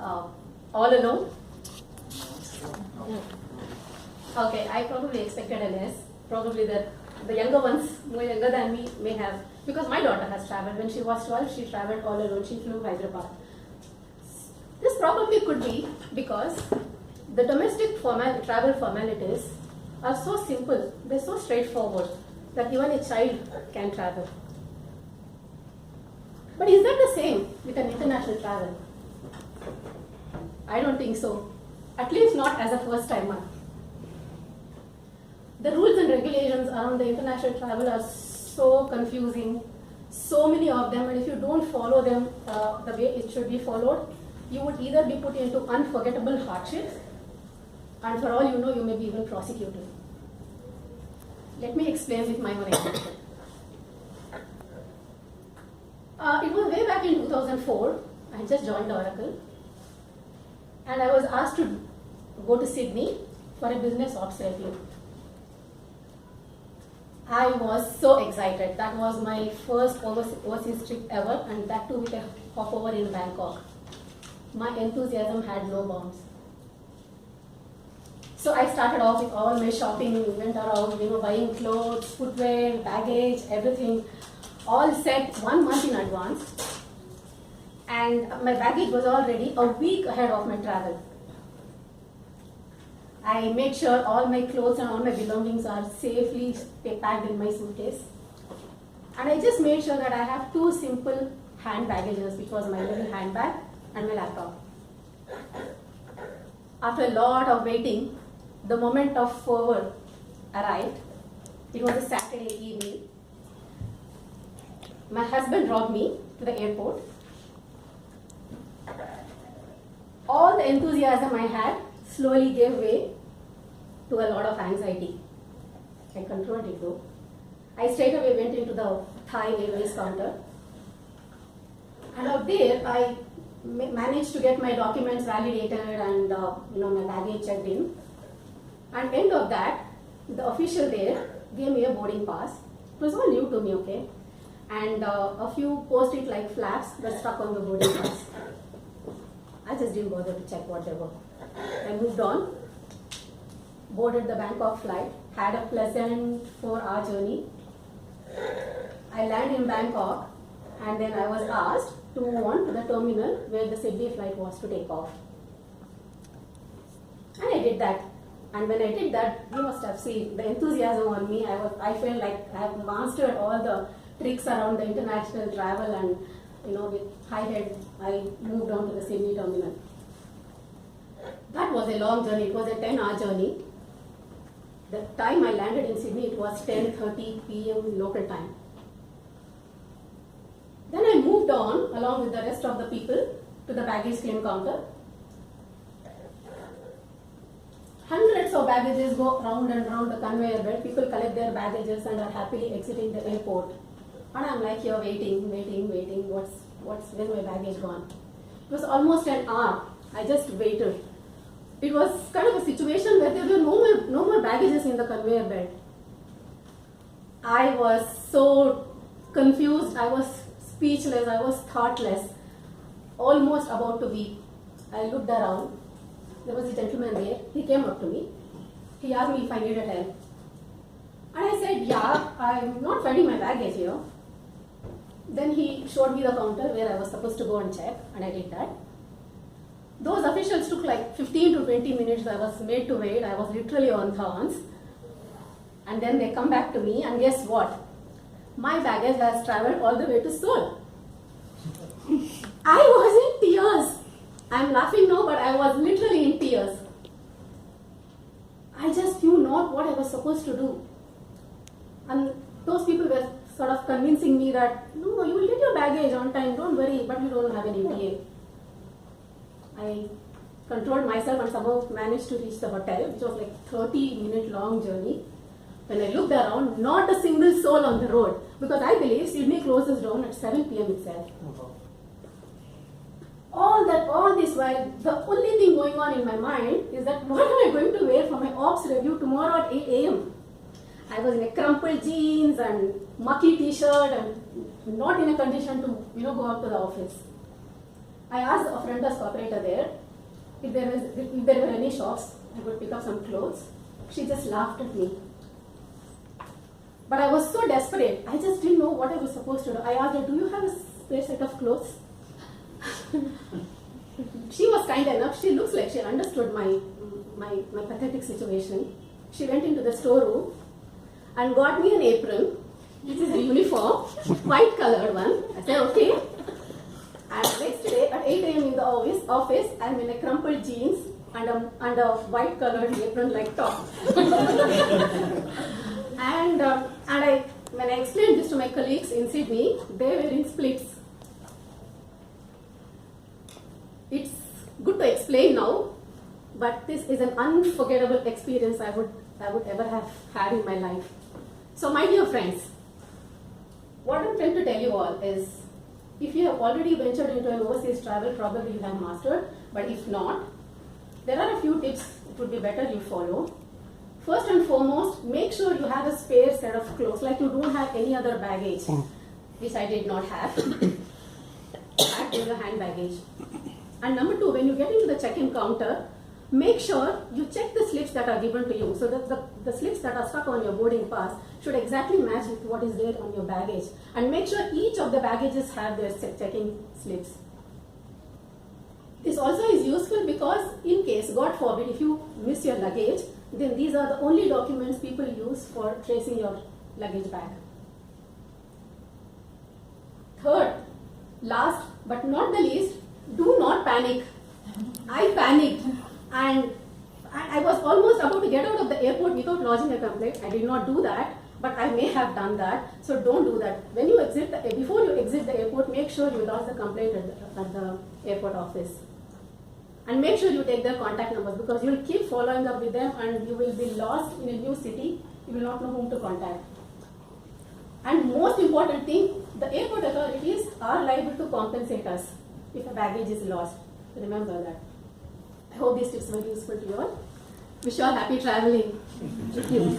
all alone? Okay, I probably expected a less. Probably the younger ones, more younger than me, may have. Because my daughter has traveled. When she was 12, she traveled all alone. She flew Hyderabad. This probably could be because the domestic travel formalities are so simple. They're so straightforward that even a child can travel. But is that the same with an international travel? I don't think so. At least not as a first timer. The rules and regulations around the international travel are so confusing, so many of them, and if you don't follow them the way it should be followed, you would either be put into unforgettable hardships, and for all you know, you may be even prosecuted. Let me explain with my own example. It was way back in 2004. I had just joined Oracle, and I was asked to go to Sydney for a business ops review. I was so excited. That was my first overseas trip ever, and that too with a stopover in Bangkok. My enthusiasm had no bounds. So I started off with all my shopping, went around, buying clothes, footwear, baggage, everything, all set 1 month in advance. And my baggage was already a week ahead of my travel. I made sure all my clothes and all my belongings are safely packed in my suitcase. And I just made sure that I have 2 simple hand baggages, which was my little handbag and my laptop. After a lot of waiting, the moment of forward arrived. It was a Saturday evening. My husband dropped me to the airport. All the enthusiasm I had slowly gave way to a lot of anxiety. I controlled it though. I straight away went into the Thai Airways counter. And out there, I managed to get my documents validated and my baggage checked in. And end of that, the official there gave me a boarding pass. It was all new to me, okay? And a few post-it like flaps were stuck on the boarding pass. I just didn't bother to check what they were. I moved on, boarded the Bangkok flight, had a pleasant 4-hour journey. I landed in Bangkok, and then I was asked to move on to the terminal where the Sydney flight was to take off. And I did that. And when I did that, you must have seen the enthusiasm on me. I felt like I have mastered all the tricks around the international travel, and with high head, I moved on to the Sydney terminal. That was a long journey. It was a 10-hour journey. The time I landed in Sydney, it was 10:30 p.m. local time. Then I moved on, along with the rest of the people, to the baggage claim counter. Hundreds of baggages go round and round the conveyor belt. People collect their baggages and are happily exiting the airport. And I'm like here waiting. Where's my baggage gone? It was almost an hour. I just waited. It was kind of a situation where there were no more baggages in the conveyor belt. I was so confused. I was speechless. I was thoughtless. Almost about to weep. I looked around. There was a gentleman there. He came up to me. He asked me if I needed help. And I said, yeah, I'm not finding my baggage here. Then he showed me the counter where I was supposed to go and check, and I did that. Those officials took like 15 to 20 minutes. I was made to wait. I was literally on thorns. And then they come back to me, and guess what? My baggage has traveled all the way to Seoul. I was in tears. I'm laughing now, but I was literally in tears. I just knew not what I was supposed to do. And those people were sort of convincing me that, no, you will get your baggage on time, don't worry, but you don't have an ETA. I controlled myself and somehow managed to reach the hotel, which was like 30-minute long journey. When I looked around, not a single soul on the road, because I believe Sydney closes down at 7 p.m. itself. All this while, the only thing going on in my mind is that what am I going to wear for my ops review tomorrow at 8 a.m.? I was in a crumpled jeans and mucky t-shirt and not in a condition to go out to the office. I asked a front desk operator there if there were any shops I could pick up some clothes. She just laughed at me. But I was so desperate, I just didn't know what I was supposed to do. I asked her, do you have a spare set of clothes? She was kind enough, she looks like she understood my pathetic situation. She went into the storeroom and got me an apron, which is a uniform, white colored one. I said, okay. And next day at 8 a.m. in the office, I'm in a crumpled jeans and a white colored apron like top. And when I explained this to my colleagues in Sydney, they were in splits. It's good to explain now, but this is an unforgettable experience I would ever have had in my life. So my dear friends, what I'm trying to tell you all is, if you have already ventured into an overseas travel, probably you have mastered, but if not, there are a few tips it would be better you follow. First and foremost, make sure you have a spare set of clothes, like you don't have any other baggage, which I did not have. Pack in your hand baggage. And number two, when you get into the check-in counter, make sure you check the slips that are given to you. So that the slips that are stuck on your boarding pass should exactly match with what is there on your baggage. And make sure each of the baggages have their check-in slips. This also is useful because in case, God forbid, if you miss your luggage, then these are the only documents people use for tracing your luggage bag. Third, last but not the least, do not panic. I panicked and I was almost about to get out of the airport without lodging a complaint. I did not do that, but I may have done that. So don't do that. When you before you exit the airport, make sure you lodge the complaint at the airport office. And make sure you take their contact numbers, because you will keep following up with them and you will be lost in a new city. You will not know whom to contact. And most important thing, the airport authorities are liable to compensate us if a baggage is lost. Remember that. I hope these tips were useful to you all. Wish you all happy traveling. Thank you.